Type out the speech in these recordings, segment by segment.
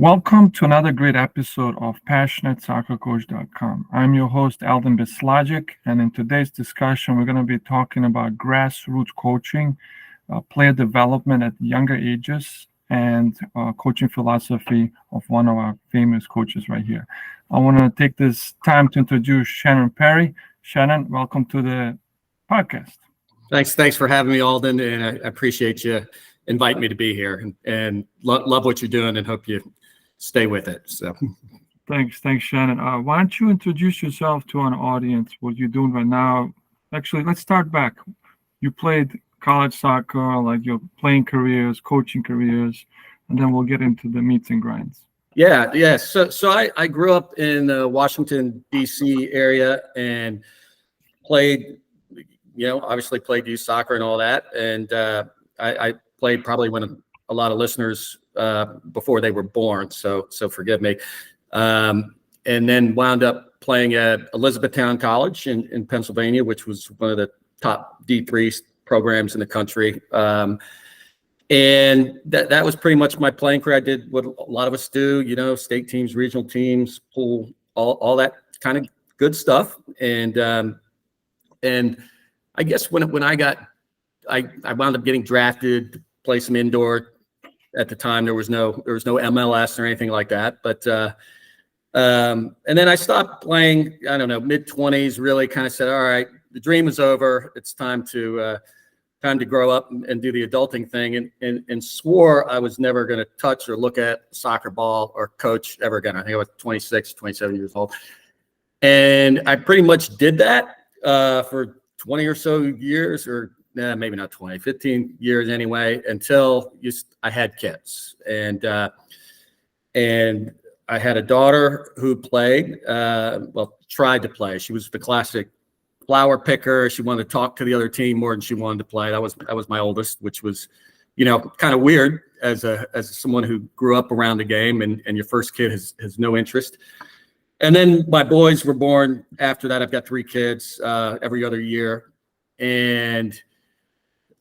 Welcome to another great episode of PassionateSoccerCoach.com. I'm your host, Alden Bislagic, and in today's discussion, we're going to be talking about grassroots coaching, player development at younger ages, and coaching philosophy of one of our famous coaches right here. I want to take this time to introduce Shannon Perry. Shannon, welcome to the podcast. Thanks for having me, Alden, and I appreciate you inviting me to be here, and love what you're doing, and hope you stay with it. So, thanks, Shannon. Why don't you introduce yourself to an audience? What you're doing right now? Actually, let's start back. You played college soccer, like your playing careers, coaching careers, and then we'll get into the meats and grinds. Yeah. So I grew up in the Washington D.C. area and played, obviously played youth soccer and all that, and I played probably when a lot of listeners before they were born, so forgive me. And then wound up playing at Elizabethtown College in Pennsylvania, which was one of the top D3 programs in the country. And that was pretty much my playing career. I did what a lot of us do, state teams, regional teams, pool, all that kind of good stuff. And I guess when I wound up getting drafted to play some indoor. At the time, there was no MLS or anything like that. But and then I stopped playing. I don't know, mid-20s. Really, kind of said, "All right, the dream is over. It's time to grow up and do the adulting thing." And swore I was never going to touch or look at soccer ball or coach ever again. I think I was 26, 27 years old, and I pretty much did that for 20 or so years, or maybe not 20, 15 years anyway, until I had kids. And I had a daughter who played, tried to play. She was the classic flower picker. She wanted to talk to the other team more than she wanted to play. That was my oldest, which was, kind of weird as someone who grew up around the game, and your first kid has no interest. And then my boys were born after that. I've got 3 kids every other year. And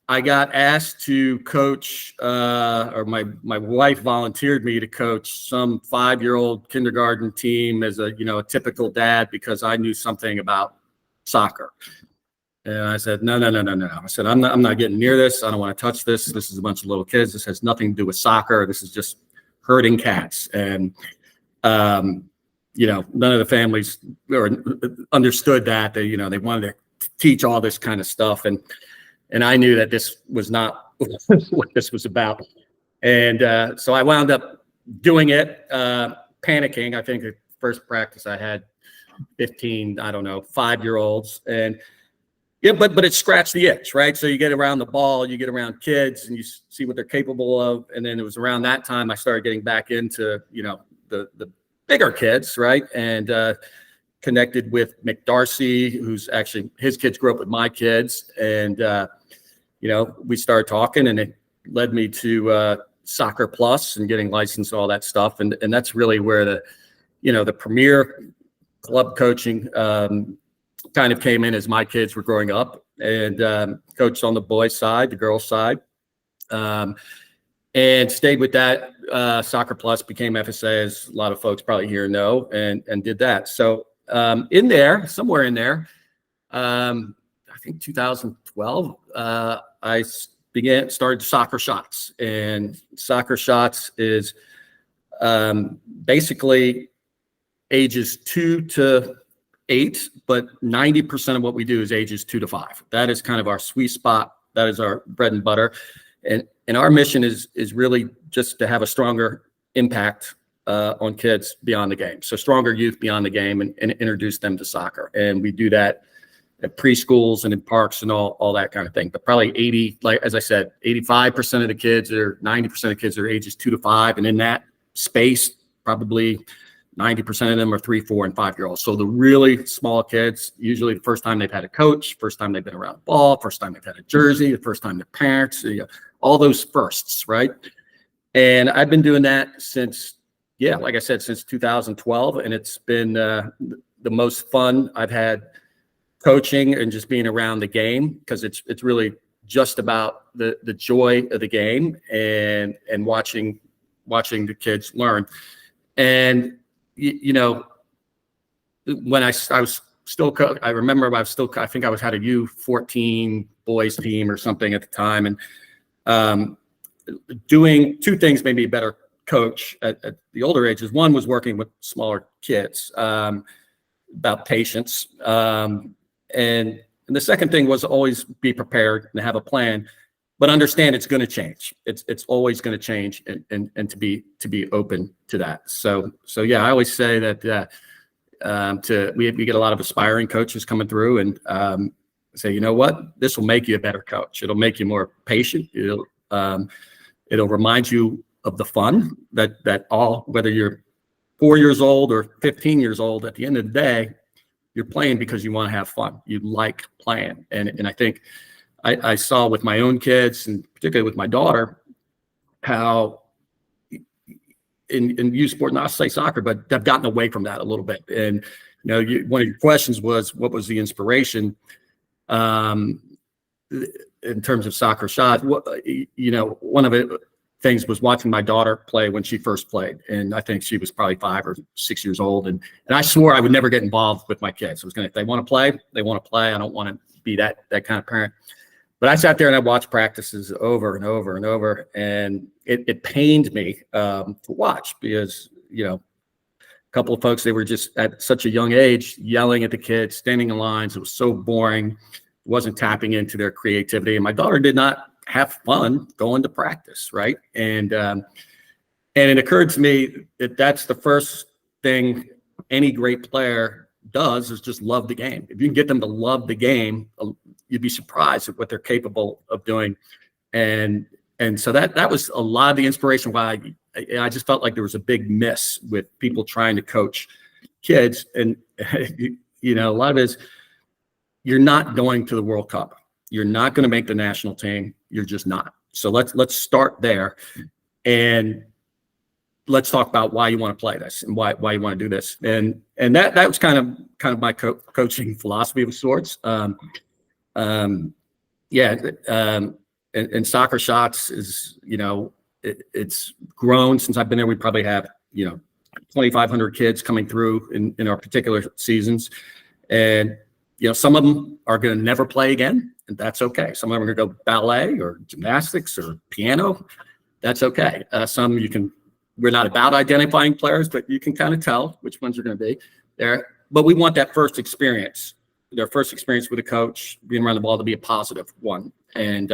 I got asked to coach, or my wife volunteered me to coach some 5-year-old kindergarten team as a typical dad, because I knew something about soccer. And I said, no. I said, I'm not getting near this. I don't want to touch this. This is a bunch of little kids. This has nothing to do with soccer. This is just herding cats. And none of the families understood that. They wanted to teach all this kind of stuff, and I knew that this was not what this was about. And so I wound up doing it, panicking. I think the first practice I had 15, 5-year-olds. And yeah, but it scratched the itch, right? So you get around the ball, you get around kids, and you see what they're capable of. And then it was around that time I started getting back into, the bigger kids, right? And connected with Mick Darcy, who's actually, his kids grew up with my kids. And, we started talking, and it led me to Soccer Plus and getting licensed and all that stuff. And that's really where the premier club coaching kind of came in as my kids were growing up, and coached on the boys' side, the girls' side, and stayed with that. Soccer Plus became FSA, as a lot of folks probably here know, and did that. So somewhere in there, I think 2012, I started Soccer Shots. And Soccer Shots is basically ages 2 to 8, but 90% of what we do is ages 2 to 5. That is kind of our sweet spot. That is our bread and butter. And our mission is really just to have a stronger impact on kids beyond the game. So stronger youth beyond the game, and introduce them to soccer. And we do that at preschools and in parks and all that kind of thing. But probably 85% of the kids, or 90% of the kids, are ages 2 to 5. And in that space, probably 90% of them are 3, 4, and 5-year-olds. So the really small kids, usually the first time they've had a coach, first time they've been around the ball, first time they've had a jersey, the first time their parents, all those firsts, right? And I've been doing that since, like I said, since 2012. And it's been the most fun I've had coaching and just being around the game, because it's really just about the joy of the game and watching watching the kids learn. And when I was still, I remember I think I had a U14 boys team or something at the time, and doing two things made me a better coach at the older ages. One was working with smaller kids, about patience, and the second thing was always be prepared and have a plan, but understand it's going to change. It's always going to change, and to be open to that. So yeah, I always say that we get a lot of aspiring coaches coming through, and say, you know what, this will make you a better coach. It'll make you more patient. It'll remind you of the fun that all, whether you're 4 years old or 15 years old, at the end of the day, you're playing because you want to have fun. You like playing. And I think I saw with my own kids, and particularly with my daughter, how in youth sport, not to say soccer, but they've gotten away from that a little bit. And, one of your questions was, what was the inspiration in terms of soccer shots? One of the things was watching my daughter play when she first played. And I think she was probably 5 or 6 years old. And I swore I would never get involved with my kids. I was if they want to play, they want to play. I don't want to be that kind of parent. But I sat there and I watched practices over and over and over. And it pained me to watch, because, a couple of folks, they were just at such a young age yelling at the kids, standing in lines. It was so boring. It wasn't tapping into their creativity. And my daughter did not have fun going to practice, right? And it occurred to me that that's the first thing any great player does, is just love the game. If you can get them to love the game, you'd be surprised at what they're capable of doing. And so that was a lot of the inspiration why I just felt like there was a big miss with people trying to coach kids. And a lot of it is, you're not going to the World Cup. You're not going to make the national team. You're just not. So let's start there, and let's talk about why you want to play this and why you want to do this. And that was kind of my coaching philosophy of sorts. And soccer shots is, it's grown since I've been there. We probably have 2,500 kids coming through in our particular seasons, and some of them are going to never play again, and that's okay. Some of them are going to go ballet or gymnastics or piano. That's okay. Some we're not about identifying players, but you can kind of tell which ones are going to be there. But we want that first experience, their first experience with a coach, being around the ball, to be a positive one. And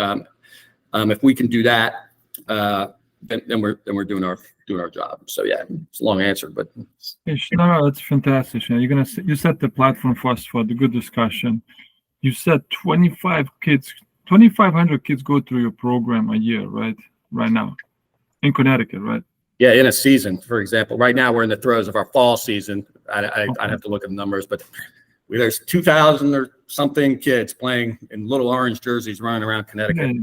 if we can do that, then we're doing our job. So yeah, it's a long answer, but no, that's fantastic. Shannon. You set the platform for us for the good discussion. You said 2,500 kids go through your program a year, right? Right now, in Connecticut, right? Yeah, in a season, for example. Right now, we're in the throes of our fall season. I'd have to look at the numbers, but there's 2,000 or something kids playing in little orange jerseys running around Connecticut. Yeah.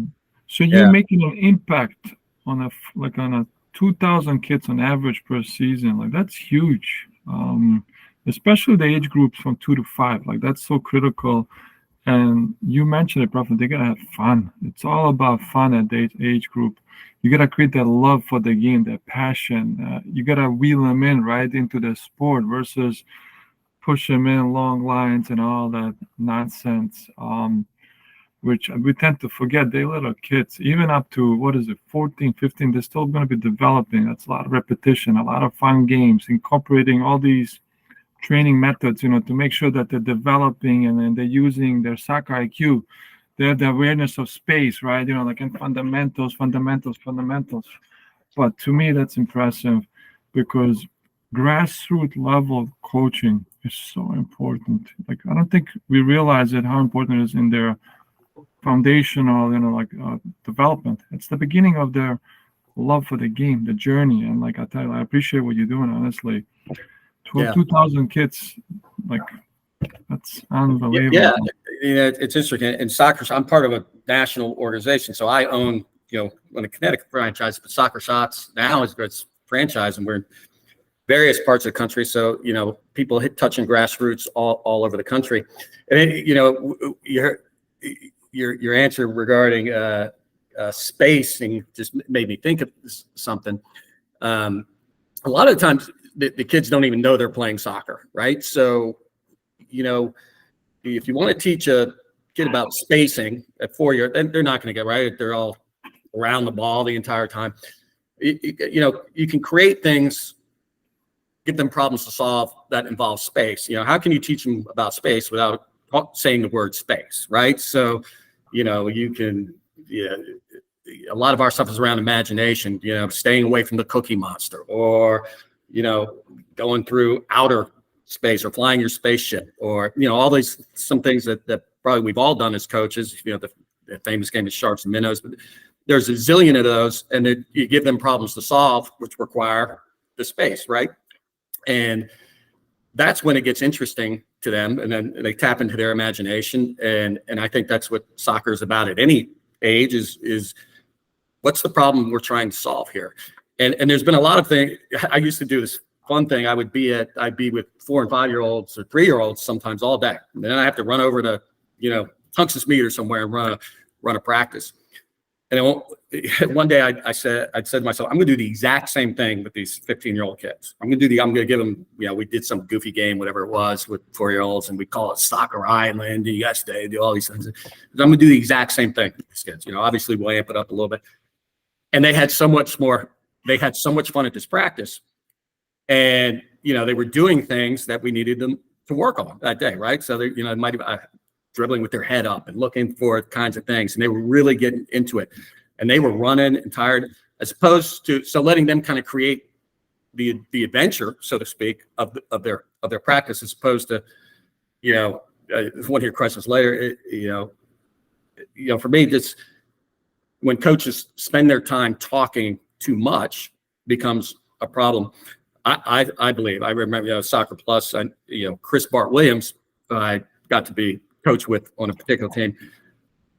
So you're making an impact on a 2,000 kids on average per season. Like, that's huge, especially the age groups from 2 to 5. Like, that's so critical. And you mentioned it, Prophet, they gotta have fun. It's all about fun at that age group. You gotta create that love for the game, that passion. You gotta wheel them in right into the sport versus push them in long lines and all that nonsense. Which we tend to forget. They're little kids, even up to 14, 15, they're still going to be developing. That's a lot of repetition, a lot of fun games, incorporating all these training methods, to make sure that they're developing, and then they're using their soccer IQ. They have the awareness of space, right? Like in fundamentals. But to me, that's impressive, because grassroots level coaching is so important. Like, I don't think we realize it, how important it is in their foundational, development. It's the beginning of their love for the game, the journey. And like I tell you, I appreciate what you're doing, honestly. 2,000 kids, like, that's unbelievable. Yeah, it's interesting. In soccer, I'm part of a national organization, so I own, when a Connecticut franchise, but Soccer Shots now is its franchise, and we're in various parts of the country. So, people touching grassroots all over the country. And your answer regarding spacing just made me think of something. A lot of times the kids don't even know they're playing soccer, right? So, if you want to teach a kid about spacing at 4 years, then they're not going to get right. They're all around the ball the entire time. You can create things, give them problems to solve that involve space. How can you teach them about space without saying the word space, right? So, you can, a lot of our stuff is around imagination, staying away from the Cookie Monster, or, going through outer space or flying your spaceship, or, all these, some things that probably we've all done as coaches, the famous game of sharks and minnows, but there's a zillion of those, and you give them problems to solve, which require the space, right? And that's when it gets interesting to them, and then they tap into their imagination. And I think that's what soccer is about at any age, is what's the problem we're trying to solve here? And there's been a lot of things. I used to do this fun thing. I'd be with 4 and 5 year olds or 3 year olds sometimes all day. And then I have to run over to, Tunxus Mead or somewhere and run a practice. And one day I'd said to myself, I'm going to do the exact same thing with these 15-year-old kids. I'm going to give them, we did some goofy game, whatever it was, with 4-year-olds, and we call it Soccer Island, yesterday, do all these things. I'm going to do the exact same thing with these kids. Obviously we'll amp it up a little bit. And they had so much fun at this practice. And, they were doing things that we needed them to work on that day, right? So they, it might have dribbling with their head up and looking for kinds of things. And they were really getting into it. And they were running and tired, as opposed to, so letting them kind of create the adventure, so to speak, of their practice, as opposed to, one of your questions later, for me, just when coaches spend their time talking too much becomes a problem. I believe, I remember, Soccer Plus, Chris Bart Williams, I got to be coach with on a particular team.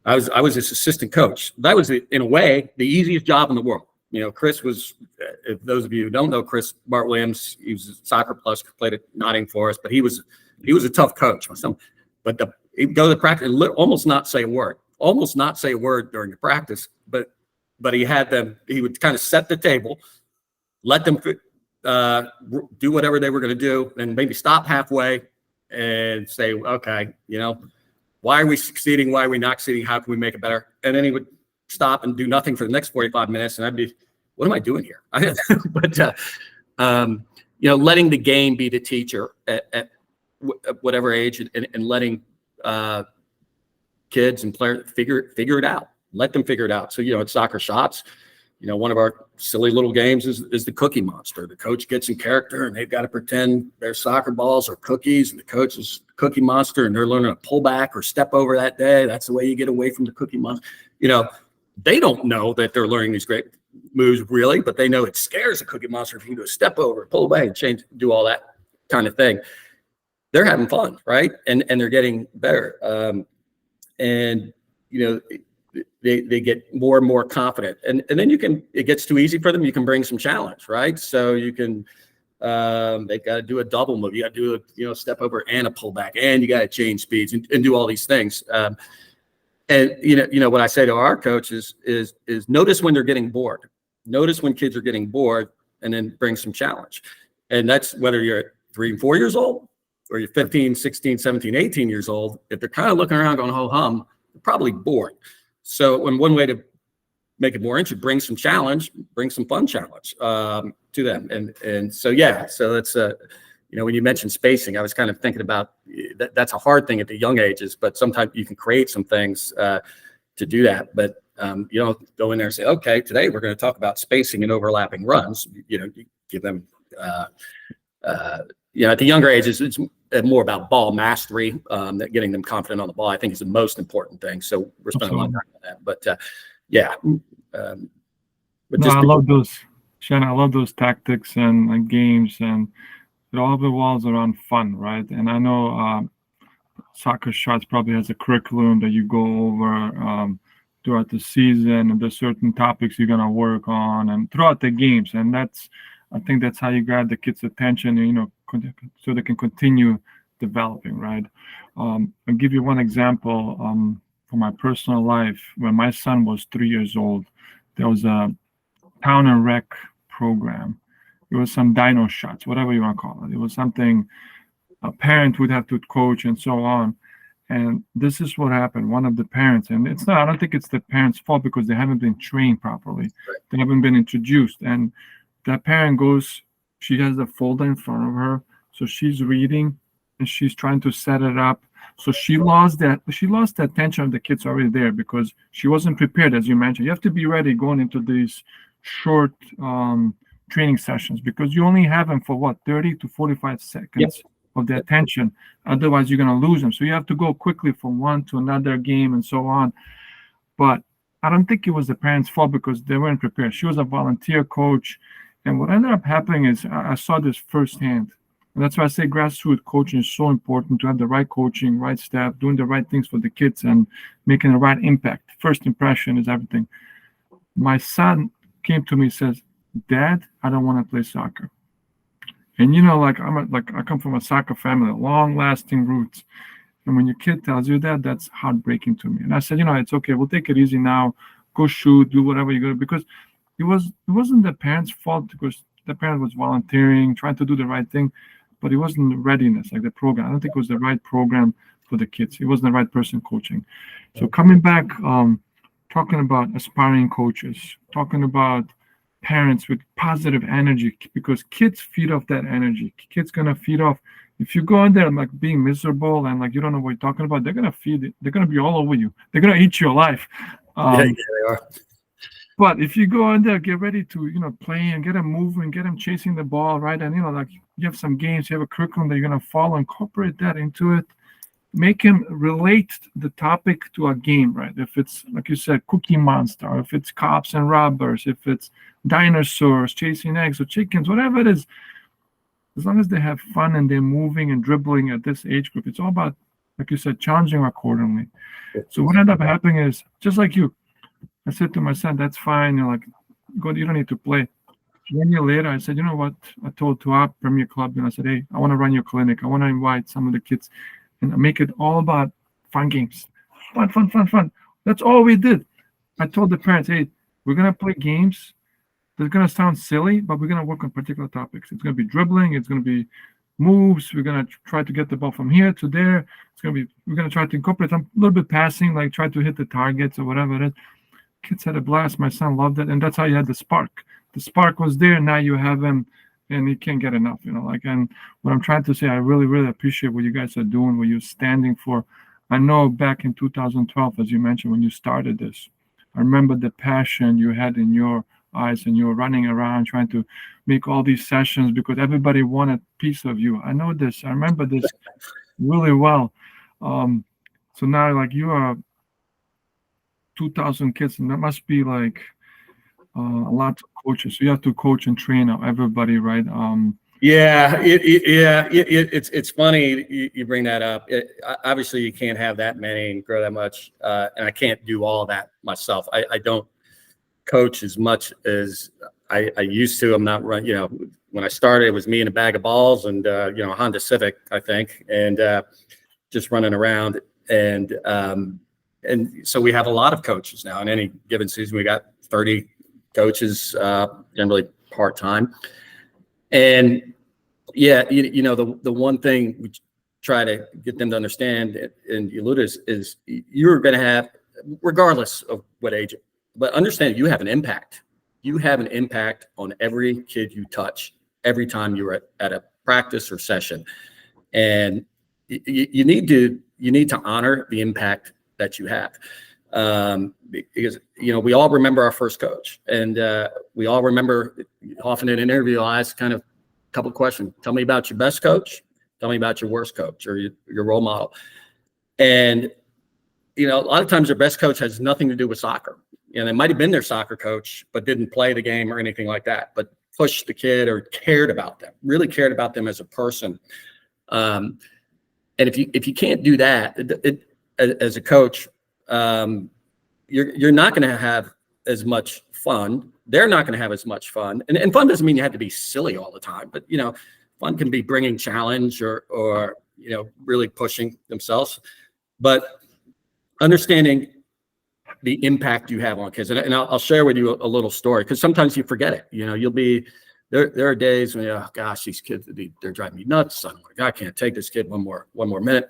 I was his assistant coach. That was, in a way, the easiest job in the world. Chris was, if those of you who don't know Chris Bart Williams, he was Soccer Plus, played at Nottingham Forest, but he was a tough coach. But he'd go to the practice and almost not say a word during the practice. But he would kind of set the table, let them do whatever they were going to do, and maybe stop halfway and say, okay, why are we succeeding? Why are we not succeeding? How can we make it better? And then he would stop and do nothing for the next 45 minutes. And I'd be, what am I doing here? But, letting the game be the teacher at whatever age, and letting kids and players figure it out. Let them figure it out. So, at Soccer Shots, one of our silly little games is the Cookie Monster. The coach gets in character and they've got to pretend their soccer balls are cookies, and the coach is Cookie Monster, and they're learning a pull back or step over that day. That's the way you get away from the Cookie Monster. They don't know that they're learning these great moves really, but they know it scares a Cookie Monster if you do a step over, pull away, and do all that kind of thing. They're having fun, right? And they're getting better. They get more and more confident, and then it gets too easy for them. You can bring some challenge, right? So you can, they've got to do a double move. You got to do a step over and a pullback, and you got to change speeds and do all these things. And what I say to our coaches is notice when they're getting bored. Notice when kids are getting bored, and then bring some challenge. And that's whether you're at 3 and 4 years old, or you're 15, 16, 17, 18 years old. If they're kind of looking around going ho hum, they're probably bored. So one way to make it more interesting, bring some challenge, bring some fun challenge to them. And so, so that's, when you mentioned spacing, I was kind of thinking about that's a hard thing at the young ages, but sometimes you can create some things to do that. But you don't go in there and say, okay, today we're going to talk about spacing and overlapping runs. You give them, at the younger ages, it's more about ball mastery, that getting them confident on the ball, I think, is the most important thing. So we're spending a lot of time on that. But I love those, Shannon. I love those tactics and games, and it all revolves around fun, right? And I know Soccer Shots probably has a curriculum that you go over throughout the season, and there's certain topics you're gonna work on, and throughout the games, and I think that's how you grab the kids' attention, so they can continue developing, right? I'll give you one example from my personal life. When my son was 3 years old, there was a town and rec program. It was some dino shots, whatever you want to call it. It was something a parent would have to coach and so on. And this is what happened. One of the parents, and it's not, I don't think it's the parents' fault because they haven't been trained properly. They haven't been introduced. And that parent goes, she has the folder in front of her. So she's reading and she's trying to set it up. So she lost the attention of the kids already there because she wasn't prepared, as you mentioned. You have to be ready going into these short training sessions because you only have them for what, 30 to 45 seconds of the attention. Otherwise, you're going to lose them. So you have to go quickly from one to another game and so on. But I don't think it was the parents' fault because they weren't prepared. She was a volunteer coach. And what ended up happening is I saw this firsthand. And that's why I say grassroots coaching is so important, to have the right coaching, right staff, doing the right things for the kids and making the right impact. First impression is everything. My son came to me and says, "Dad, I don't want to play soccer." And like I come from a soccer family, long-lasting roots. And when your kid tells you that, that's heartbreaking to me. And I said, it's okay. We'll take it easy now. Go shoot, do whatever you got to, because it wasn't the parents' fault because the parent was volunteering, trying to do the right thing, but it wasn't the readiness, like the program. I don't think it was the right program for the kids. It wasn't the right person coaching. So coming back, talking about aspiring coaches, talking about parents with positive energy, because kids feed off that energy. Kids gonna feed off. If you go in there and like being miserable and like you don't know what you're talking about, they're gonna feed it. They're gonna be all over you. They're gonna eat your life. Yeah, they are. But if you go in there, get ready to play and get them moving, get them chasing the ball, right? And like you have some games, you have a curriculum that you're gonna follow, incorporate that into it. Make him relate the topic to a game, right? If it's, like you said, Cookie Monster, if it's cops and robbers, if it's dinosaurs chasing eggs or chickens, whatever it is, as long as they have fun and they're moving and dribbling at this age group, it's all about, like you said, challenging accordingly. So what ended up happening is, just like you, I said to my son, "That's fine. You're like, go, you don't need to play." 1 year later, I said, "You know what?" I told to our Premier Club, and I said, "Hey, I want to run your clinic. I want to invite some of the kids and make it all about fun games. Fun. That's all we did." I told the parents, "Hey, we're going to play games. They're going to sound silly, but we're going to work on particular topics. It's going to be dribbling. It's going to be moves. We're going to try to get the ball from here to there. We're going to try to incorporate a little bit passing, like try to hit the targets or whatever it is." Kids had a blast. My son loved it. And that's how you had the spark. The spark was there. Now you have him and he can't get enough, and what I'm trying to say, I really, really appreciate what you guys are doing, what you're standing for. I know back in 2012, as you mentioned, when you started this, I remember the passion you had in your eyes and you were running around trying to make all these sessions because everybody wanted a piece of you. I know this. I remember this really well. So now, like, you are 2,000 kids, and that must be like a lot of coaches. So you have to coach and train everybody, right? It's funny you bring that up. Obviously, you can't have that many and grow that much, and I can't do all that myself. I don't coach as much as I used to. I'm not run. When I started, it was me and a bag of balls and a Honda Civic, I think, and just running around. And so we have a lot of coaches now. In any given season, we got 30 coaches, generally part-time. And the one thing we try to get them to understand, and you alluded, is you're going to have, regardless of what age, but understand you have an impact. You have an impact on every kid you touch every time you're at a practice or session. And you need to honor the impact that you have. Because we all remember our first coach, and we all remember, often in an interview, I'll ask kind of a couple of questions. Tell me about your best coach. Tell me about your worst coach or your role model. And a lot of times their best coach has nothing to do with soccer. They might have been their soccer coach, but didn't play the game or anything like that. But pushed the kid or cared about them, really cared about them as a person. And if you can't do that as a coach, you're not going to have as much fun. They're not going to have as much fun. And fun doesn't mean you have to be silly all the time, but fun can be bringing challenge or really pushing themselves. But understanding the impact you have on kids. And I'll share with you a little story, because sometimes you forget it. You'll be there are days when, oh gosh, these kids, they're driving me nuts. I'm like, I can't take this kid one more minute.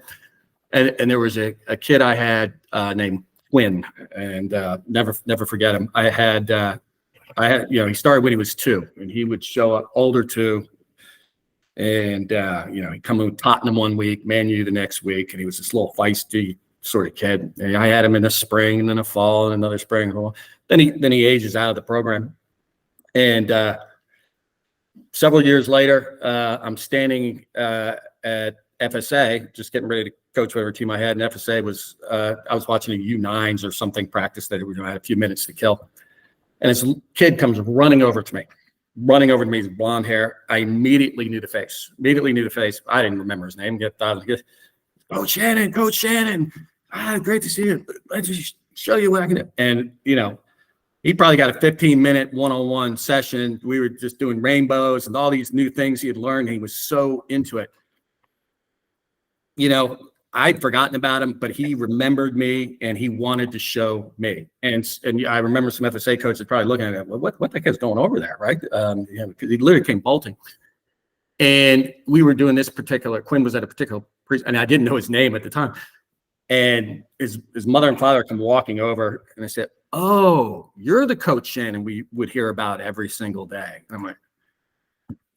And there was a kid I had named Quinn, and never forget him. I had he started when he was 2, and he would show up older 2. And, he'd come in with Tottenham one week, Man U the next week. And he was this little feisty sort of kid. And I had him in the spring and then a fall and another spring. Then he ages out of the program. And several years later, I'm standing at FSA, just getting ready to coach whatever team I had. And FSA was, I was watching a U9s or something practice that we had a few minutes to kill. And this kid comes running over to me, his blonde hair. I immediately knew the face. I didn't remember his name. Coach Shannon. Great to see you. Let's just show you what I can do. And, he probably got a 15-minute one-on-one session. We were just doing rainbows and all these new things he had learned. He was so into it. I'd forgotten about him, but he remembered me and he wanted to show me. And I remember some FSA coaches probably looking at it, well, what the heck's going over there, right? Because he literally came bolting. And we were doing this particular, Quinn was at a particular, and I didn't know his name at the time. And his mother and father come walking over, and I said, oh, you're the Coach Shannon we would hear about every single day. And I'm like,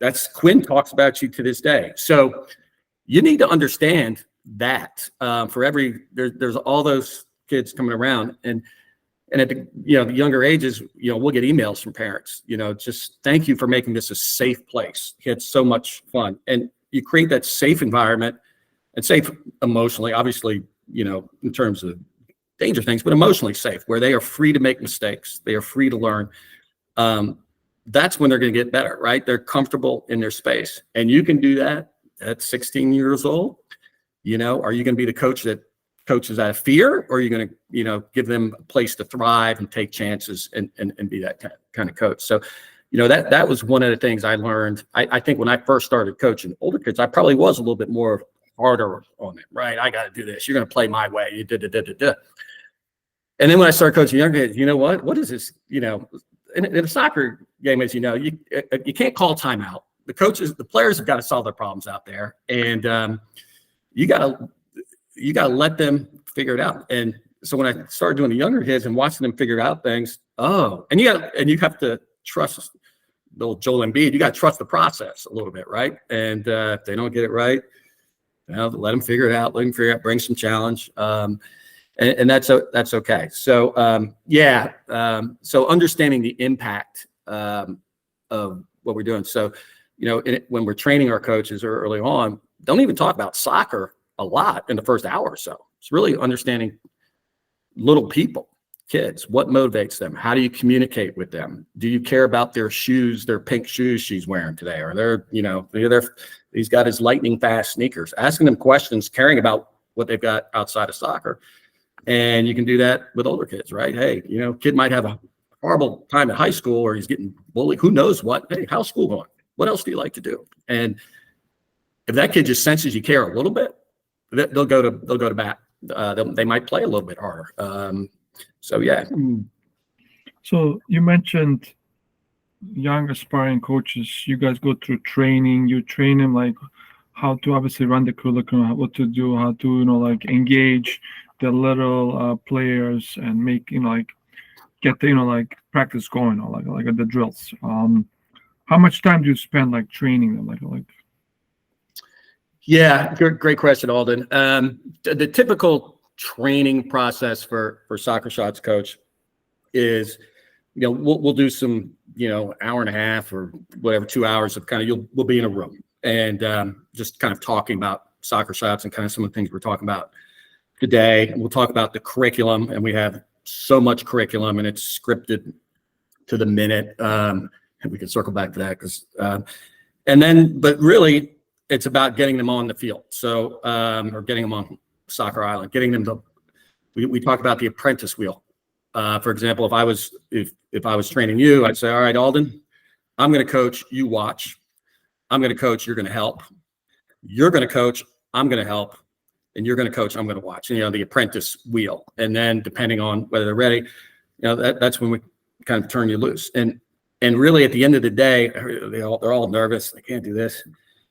that's Quinn talks about you to this day. So you need to understand that there's all those kids coming around, and at the younger ages, we'll get emails from parents, just thank you for making this a safe place. It's so much fun. And you create that safe environment, and safe emotionally, obviously, in terms of danger things, but emotionally safe, where they are free to make mistakes. They are free to learn. That's when they're going to get better, right? They're comfortable in their space. And you can do that at 16 years old. Are you going to be the coach that coaches out of fear, or are you going to, give them a place to thrive and take chances and be that kind of coach? So, that was one of the things I learned. I think when I first started coaching older kids, I probably was a little bit more harder on it, right? I got to do this. You're going to play my way. You did. And then when I started coaching younger kids, what is this? In a soccer game, as you know, you can't call timeout. The players have got to solve their problems out there, and you gotta let them figure it out. And so when I started doing the younger kids and watching them figure out things, and you have to trust the old Joel Embiid. You got to trust the process a little bit, right? And if they don't get it right, let them figure it out. Bring some challenge. And that's okay. So so understanding the impact of what we're doing. So when we're training our coaches early on, don't even talk about soccer a lot in the first hour or so. It's really understanding little people, kids. What motivates them? How do you communicate with them? Do you care about their shoes, their pink shoes she's wearing today, or he's got his lightning fast sneakers? Asking them questions, caring about what they've got outside of soccer. And you can do that with older kids, right? Hey, kid might have a horrible time at high school, or he's getting bullied. Who knows what? Hey, how's school going? What else do you like to do? And if that kid just senses you care a little bit, they'll go to bat. They might play a little bit harder. So yeah. So you mentioned young aspiring coaches. You guys go through training. You train them like how to obviously run the curriculum, what to do, how to engage the little players and make get the practice going, or like the drills. How much time do you spend training them? Yeah, great question, Alden. The typical training process for Soccer Shots coach is, we'll do some, hour and a half or whatever, 2 hours of we'll be in a room and just kind of talking about Soccer Shots and kind of some of the things we're talking about today. And we'll talk about the curriculum, and we have so much curriculum, and it's scripted to the minute. And we can circle back to that but really, it's about getting them on the field. So, or getting them on Soccer Island, getting them to, we talk about the apprentice wheel. For example, if I was training you, I'd say, all right, Alden, I'm going to coach, you watch. I'm going to coach, you're going to help. You're going to coach, I'm going to help. and you're going to coach, I'm going to watch, the apprentice wheel. And then depending on whether they're ready, that's when we kind of turn you loose. And really at the end of the day, they're all nervous. They can't do this.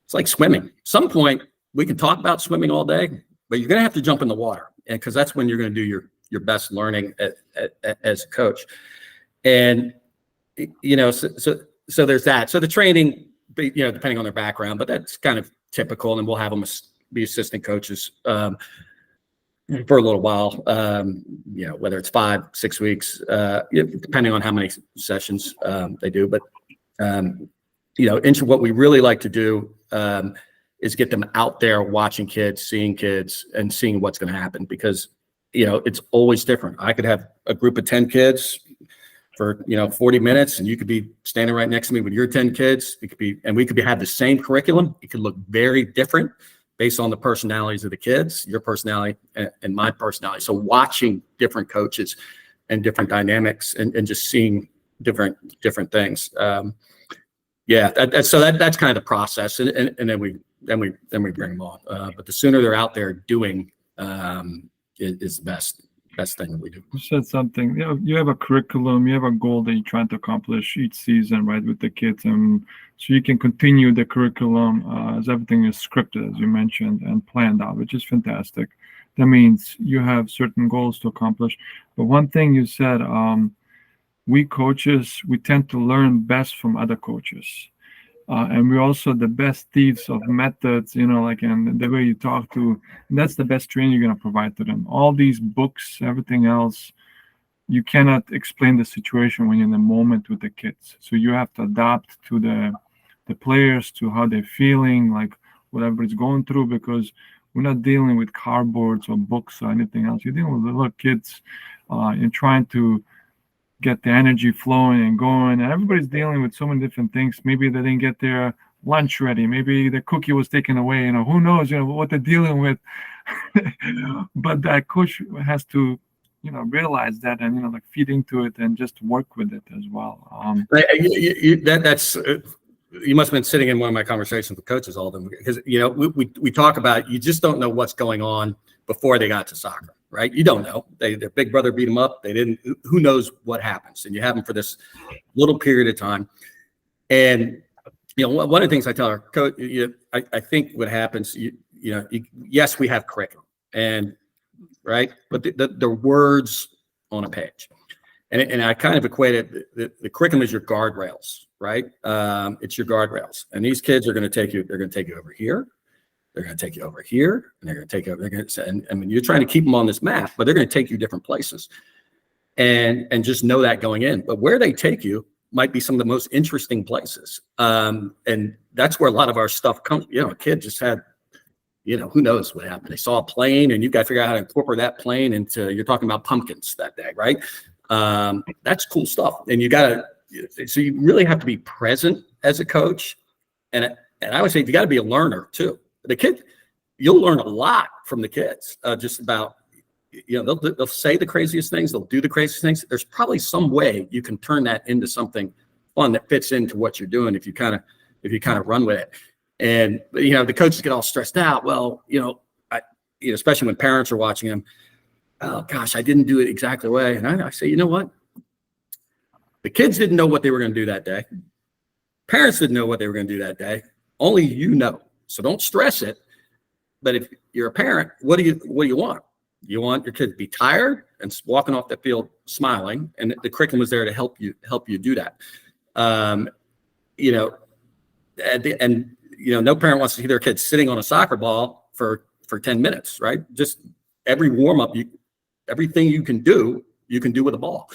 It's like swimming. At some point we can talk about swimming all day, but you're going to have to jump in the water, and because that's when you're going to do your best learning as a coach. And so there's that. So the training, depending on their background, but that's kind of typical, and we'll have them be assistant coaches for a little while, whether it's 5-6 weeks, depending on how many sessions they do. But into what we really like to do is get them out there watching kids, seeing kids, and seeing what's going to happen, because it's always different. I could have a group of 10 kids for 40 minutes, and you could be standing right next to me with your 10 kids. We could have the same curriculum. It could look very different based on the personalities of the kids, your personality and my personality. So watching different coaches and different dynamics and just seeing different things. So that's kind of the process, and then we bring them on. But the sooner they're out there doing is the best thing that we do. You said something. You have a curriculum. You have a goal that you're trying to accomplish each season, right, with the kids, and so you can continue the curriculum as everything is scripted, as you mentioned, and planned out, which is fantastic. That means you have certain goals to accomplish. But one thing you said, we coaches, we tend to learn best from other coaches. And we're also the best thieves of methods, and the way you talk to, and that's the best training you're going to provide to them. All these books, everything else, you cannot explain the situation when you're in the moment with the kids. So you have to adapt to the players, to how they're feeling, like whatever is going through, because we're not dealing with cardboards or books or anything else. You're dealing with little kids. You're trying to get the energy flowing and going, and everybody's dealing with so many different things. Maybe they didn't get their lunch ready, maybe the cookie was taken away, who knows what they're dealing with. But that coach has to realize that, and like feed into it and just work with it as well. That's you must have been sitting in one of my conversations with coaches all of them, because we talk about, you just don't know what's going on before they got to soccer. Right? You don't know. Their big brother beat them up. They didn't. Who knows what happens? And you have them for this little period of time. And one of the things I tell our coach, I think what happens, yes, we have curriculum, and right, but the words on a page, and I kind of equated the curriculum is your guardrails, right? It's your guardrails, and these kids are going to take you. They're going to take you over here. They're going to take you over here, and they're going to take you over. And you're trying to keep them on this map, but they're going to take you different places, and just know that going in. But where they take you might be some of the most interesting places, and that's where a lot of our stuff comes. A kid just had, who knows what happened? They saw a plane, and you've got to figure out how to incorporate that plane into. You're talking about pumpkins that day, right? That's cool stuff, and so you really have to be present as a coach, and I would say you got to be a learner too. The kid, you'll learn a lot from the kids, just about, they'll say the craziest things, they'll do the craziest things. There's probably some way you can turn that into something fun that fits into what you're doing if you kind of run with it. And the coaches get all stressed out. Well, especially when parents are watching them. Oh gosh, I didn't do it exactly the way. And I say, you know what? The kids didn't know what they were going to do that day. Parents didn't know what they were going to do that day. Only you know. So don't stress it. But if you're a parent, what do you want? You want your kid to be tired and walking off the field smiling, and the curriculum is there to help you do that. No parent wants to see their kid sitting on a soccer ball for 10 minutes, right? Just every warm up, everything you can do with a ball.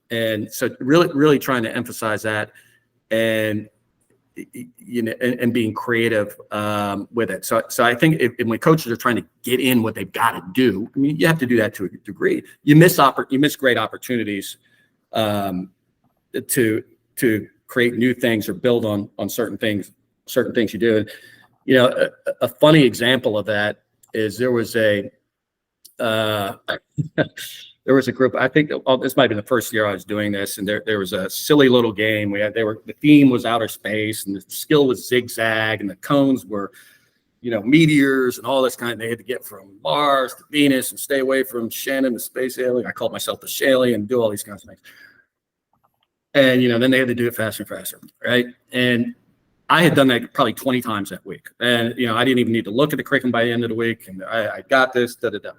And so really trying to emphasize that, and being creative with it. So I think when coaches are trying to get in what they've got to do, I mean, you have to do that to a degree. You miss great opportunities to create new things or build on certain things you do. And, a funny example of that is there was a group, I think this might have been the first year I was doing this, and there was a silly little game. The theme was outer space, and the skill was zigzag, and the cones were, meteors and all this kind. They had to get from Mars to Venus and stay away from Shannon, the space alien. I called myself the Shaley and do all these kinds of things. And, then they had to do it faster and faster, right? And I had done that probably 20 times that week. And, I didn't even need to look at the curriculum by the end of the week. And I got this, da-da-da.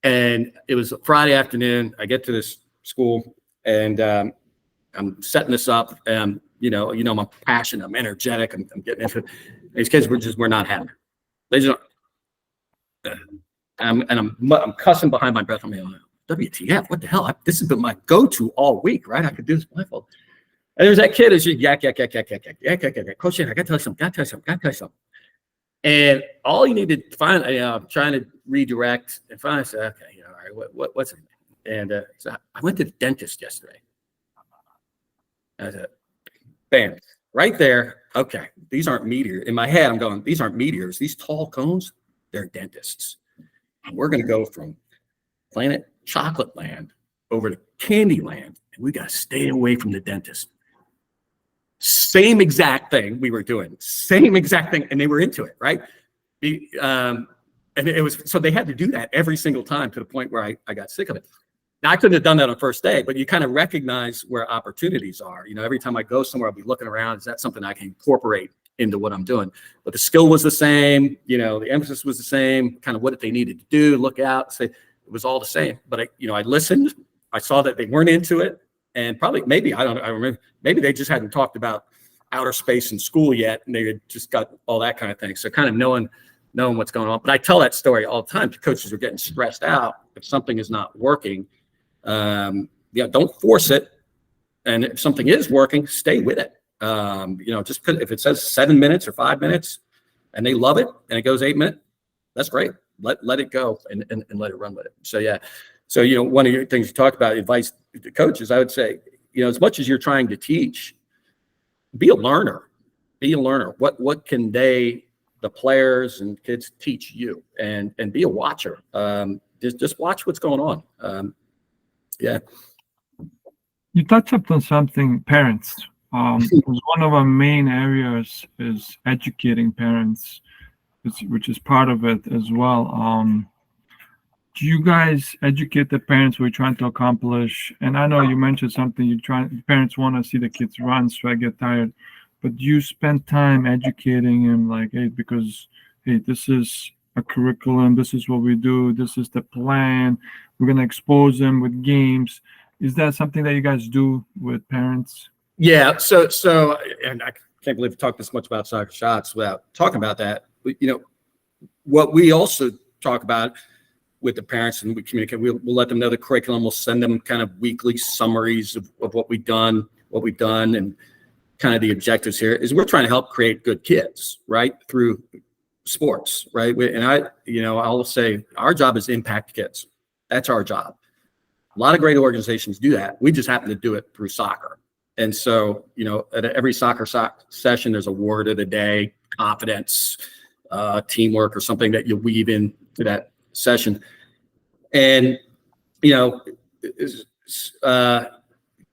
And it was a Friday afternoon. I get to this school and I'm setting this up. And, I'm passionate, I'm energetic, I'm getting into it. These kids were not having it. They just, I'm cussing behind my breath. I'm like, WTF, what the hell? This has been my go-to all week, right? I could do this blindfold. And there's that kid who's just yak. Coach Shannon, I gotta tell you something. And all you need to find, trying to redirect and finally say, okay, all right, what's it? And so I went to the dentist yesterday. I said, bam, right there. Okay, these aren't meteors. In my head, I'm going, these aren't meteors. These tall cones, they're dentists. We're going to go from planet chocolate land over to candy land, and we got to stay away from the dentist. Same exact thing we were doing, same exact thing, and they were into it, right? And it was, so they had to do that every single time to the point where I got sick of it. Now, I couldn't have done that on first day, but you kind of recognize where opportunities are. Every time I go somewhere, I'll be looking around. Is that something I can incorporate into what I'm doing? But the skill was the same. The emphasis was the same. Kind of what they needed to do, look out, say, it was all the same. But I listened. I saw that they weren't into it, and maybe I remember. Maybe they just hadn't talked about outer space in school yet, and they had just got all that kind of thing. So kind of knowing what's going on. But I tell that story all the time. Coaches are getting stressed out if something is not working. Don't force it. And if something is working, stay with it. Just if it says 7 minutes or 5 minutes and they love it and it goes 8 minutes, that's great. Let it go and let it run with it. So, yeah. So, one of your things you talked about, advice to coaches, I would say, as much as you're trying to teach, be a learner. What can the players and kids teach you, and be a watcher. Just watch what's going on. Yeah. You touched upon something, parents. One of our main areas is educating parents, which is part of it as well. Do you guys educate the parents what you're trying to accomplish? And I know you mentioned something, parents want to see the kids run, so I get tired. But do you spend time educating them, like, hey, this is a curriculum, this is what we do, this is the plan, we're going to expose them with games. Is that something that you guys do with parents? Yeah. So, and I can't believe we talked this much about soccer shots without talking about that. But, what we also talk about with the parents, and we communicate, we'll let them know the curriculum. We'll send them kind of weekly summaries of what we've done, and kind of the objectives here is we're trying to help create good kids, right? Through sports, right? And I'll say our job is to impact kids. That's our job. A lot of great organizations do that. We just happen to do it through soccer. And so, at every soccer session, there's a word of the day, confidence, teamwork, or something that you weave into that session. And, a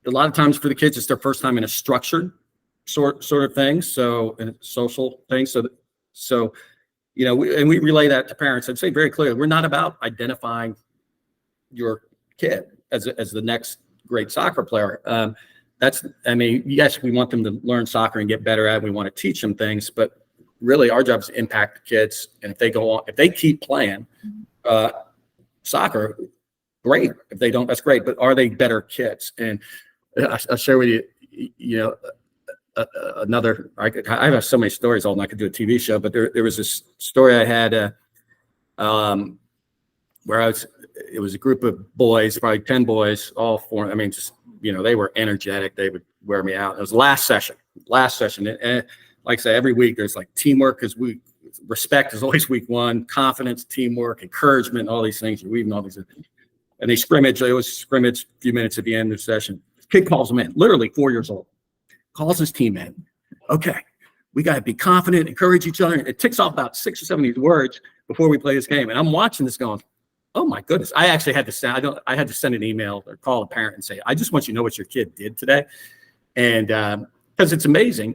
lot of times for the kids, it's their first time in a structured sort of thing. So, in a social thing. So, we relay that to parents. I'd say very clearly, we're not about identifying your kid as the next great soccer player. Yes, we want them to learn soccer and get better at it. We want to teach them things, but really our job is to impact the kids. And if they keep playing soccer, great. If they don't, that's great. But are they better kids? And I'll share with you, another, I have so many stories, I could do a TV show, but there was this story I had where it was a group of boys, probably 10 boys, all four. They were energetic. They would wear me out. It was last session. And like I say, every week there's like teamwork respect is always week one, confidence, teamwork, encouragement, all these things. You're weaving all these things. And they always scrimmage a few minutes at the end of the session. Kid calls them in, literally 4 years old, calls his team in. Okay, we got to be confident, encourage each other. It ticks off about 6 or 7 of these words before we play this game. And I'm watching this going, oh my goodness. I actually had to send an email or call a parent and say, I just want you to know what your kid did today. And because it's amazing.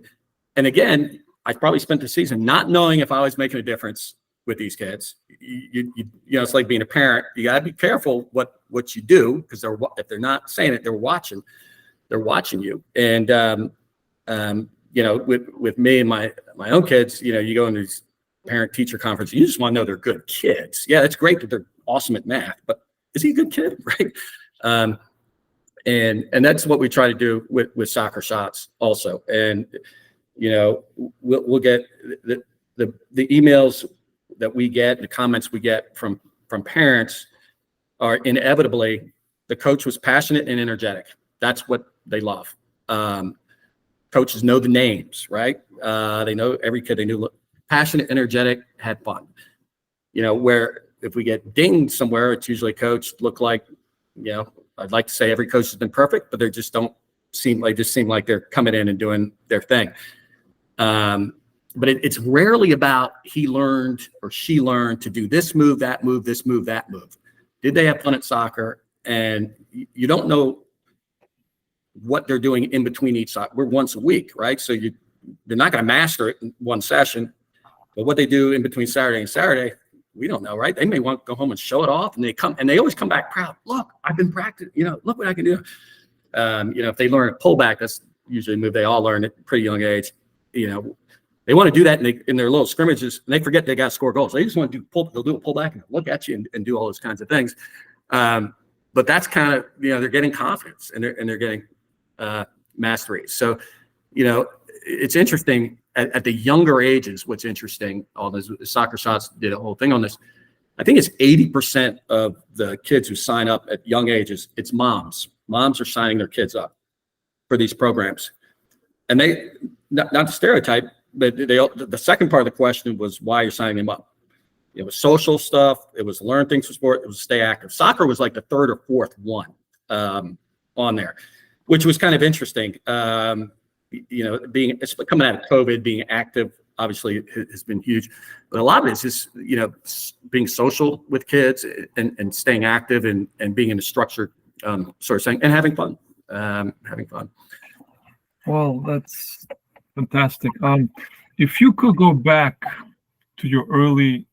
And again, I probably spent the season not knowing if I was making a difference with these kids. You know, it's like being a parent. You got to be careful what you do, because if they're not saying it, they're watching you. And you know, with me and my own kids, you know, you go into these parent teacher conferences, you just want to know they're good kids. Yeah, it's great that they're awesome at math, but is he a good kid, right? And that's what we try to do with soccer shots also. And you know, we'll get the emails that we get, the comments we get from parents are inevitably, the coach was passionate and energetic. That's what they love. Coaches know the names, right? They know every kid. They knew passionate, energetic, had fun. You know, where if we get dinged somewhere, it's usually coach look like, you know, I'd like to say every coach has been perfect, but they just seem like they're coming in and doing their thing. But it's rarely about he learned or she learned to do this move, that move, this move, that move. Did they have fun at soccer? And you don't know what they're doing in between each soccer. We're once a week, right? So they're not going to master it in one session. But what they do in between Saturday and Saturday, we don't know, right? They may want to go home and show it off, and they always come back proud. Look, I've been practicing. You know, look what I can do. You know, if they learn a pullback, that's usually a move they all learn at a pretty young age. You know, they want to do that in their little scrimmages, and they forget they got to score goals. They just want to they'll do a pullback and look at you and do all those kinds of things. But that's kind of, you know, they're getting confidence and they're getting mastery. So, you know, it's interesting at the younger ages. What's interesting, all those soccer shots did a whole thing on this. I think it's 80% of the kids who sign up at young ages, it's moms. Moms are signing their kids up for these programs. And they, not to stereotype, but the second part of the question was why you're signing them up. It was social stuff. It was learn things for sport. It was stay active. Soccer was like the third or fourth one on there, which was kind of interesting. You know, it's coming out of COVID, being active obviously has been huge, but a lot of it is just, you know, being social with kids and staying active and being in a structured sort of thing and having fun. Well, that's fantastic. If you could go back to your early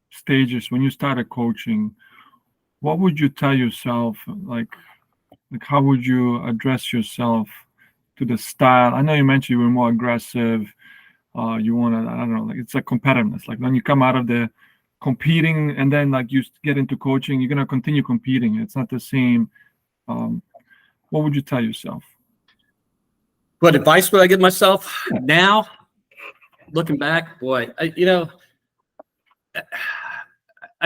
stages when you started coaching, what would you tell yourself? Like how would you address yourself to the style? I know you mentioned you were more aggressive. You want to, I don't know, like it's like competitiveness. Like when you come out of the competing and then like you get into coaching, you're going to continue competing. It's not the same. What would you tell yourself? What advice would I give myself now? Looking back, boy, I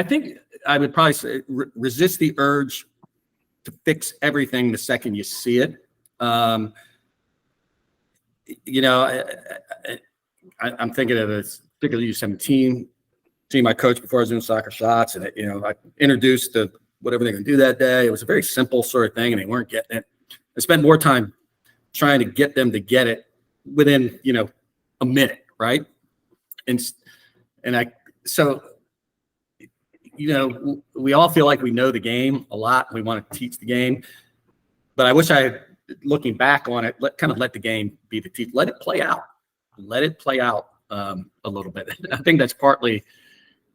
think I would probably say resist the urge to fix everything the second you see it. You know, I'm thinking of this, particularly U17 team I coached before I was doing soccer shots, and you know, I introduced the whatever they're going to do that day. It was a very simple sort of thing, and they weren't getting it. I spent more time trying to get them to get it within, you know, a minute, right? So, you know, we all feel like we know the game a lot. We want to teach the game, but I wish I had, looking back on it, let the game be the teach. Let it play out. Let it play out a little bit. I think that's partly,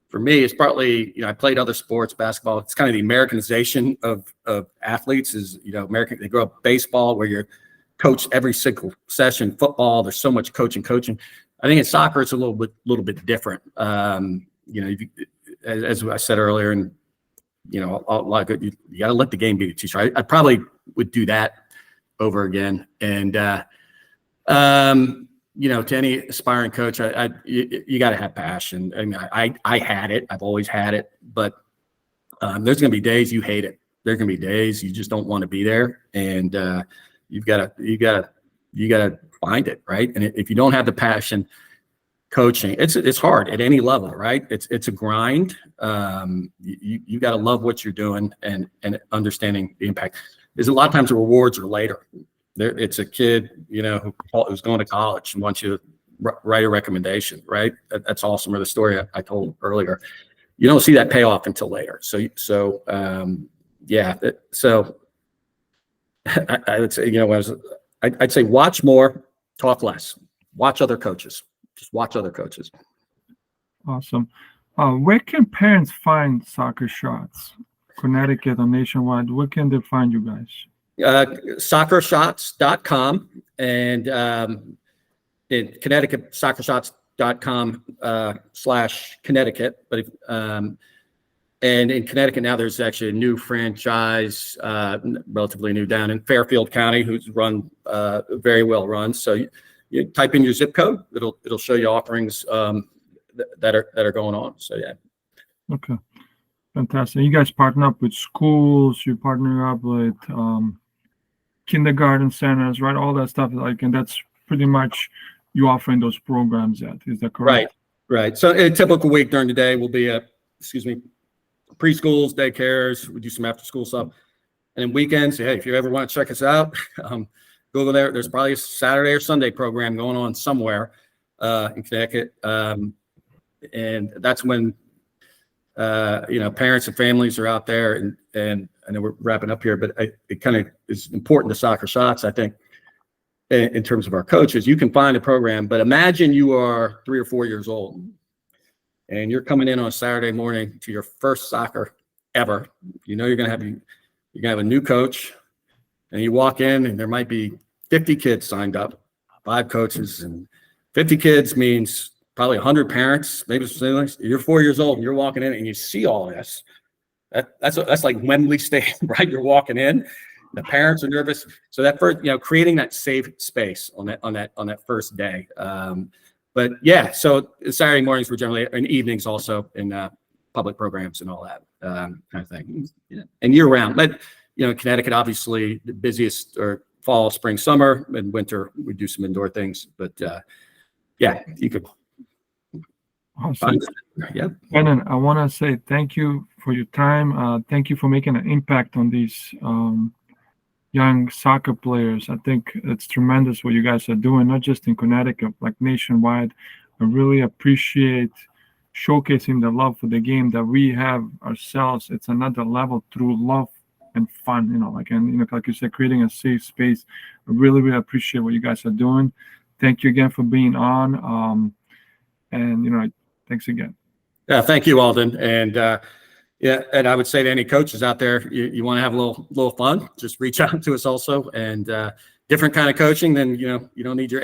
for me, it's partly, you know, I played other sports, basketball. It's kind of the Americanization of athletes is, you know, they grow up baseball where you're coached every single session. Football, there's so much coaching. I think in soccer, it's a little bit different. You know, as I said earlier, and you know, you got to let the game be the teacher. I probably would do that over again. And you know, to any aspiring coach, you got to have passion. I mean, I had it. I've always had it. But there's going to be days you hate it. There's going to be days you just don't want to be there, and you got to find it, right? And if you don't have the passion, coaching, it's hard at any level, right? It's a grind. You got to love what you're doing and understanding the impact. There's a lot of times the rewards are later. It's a kid, you know, who's going to college and wants you to write a recommendation, right? That's awesome. Or the story I told earlier, you don't see that payoff until later. So yeah. So I would say, you know, I'd say watch more, talk less. Watch other coaches. just watch other coaches. Awesome. Where can parents find Soccer Shots? Connecticut or nationwide? Where can they find you guys? Soccershots.com and in Connecticut, soccershots.com /Connecticut. But if, and in Connecticut now, there's actually a new franchise, relatively new, down in Fairfield County, who's run very well run. So you type in your zip code, it'll show you offerings that are going on. So yeah. Okay, fantastic. You guys partner up with schools. You partner up with kindergarten centers, right? All that stuff, like, and that's pretty much you offering those programs at. Is that correct? Right. So a typical week during the day will be preschools, daycares. We do some after school stuff, and then weekends. Hey, if you ever want to check us out, Google there. There's probably a Saturday or Sunday program going on somewhere in Connecticut, and that's when parents and families are out there. And I know we're wrapping up here, but it kind of is important to Soccer Shots, I think, in terms of our coaches. You can find a program, but imagine you are 3 or 4 years old and you're coming in on a Saturday morning to your first soccer ever. You know you're gonna have a new coach, and you walk in and there might be 50 kids signed up, 5 coaches, and 50 kids means probably 100 parents. Maybe you're 4 years old and you're walking in and you see all this. That's like Wembley Stadium, right? You're walking in, the parents are nervous. So that first, creating that safe space on that first day. But yeah, so Saturday mornings were generally, and evenings also, in public programs and all that kind of thing. Yeah. And year round, but Connecticut, obviously the busiest are fall, spring, summer, and winter we do some indoor things. But yeah, you could. Awesome. Yeah. Shannon, I want to say thank you for your time. Thank you for making an impact on these young soccer players. I think it's tremendous what you guys are doing, not just in Connecticut, like nationwide. I really appreciate showcasing the love for the game that we have ourselves. It's another level through love and fun, like you said, creating a safe space. I really, really appreciate what you guys are doing. Thank you again for being on. And thanks again. Yeah, thank you, Alden. And and I would say to any coaches out there, you want to have a little fun, just reach out to us also. And different kind of coaching, then you don't need your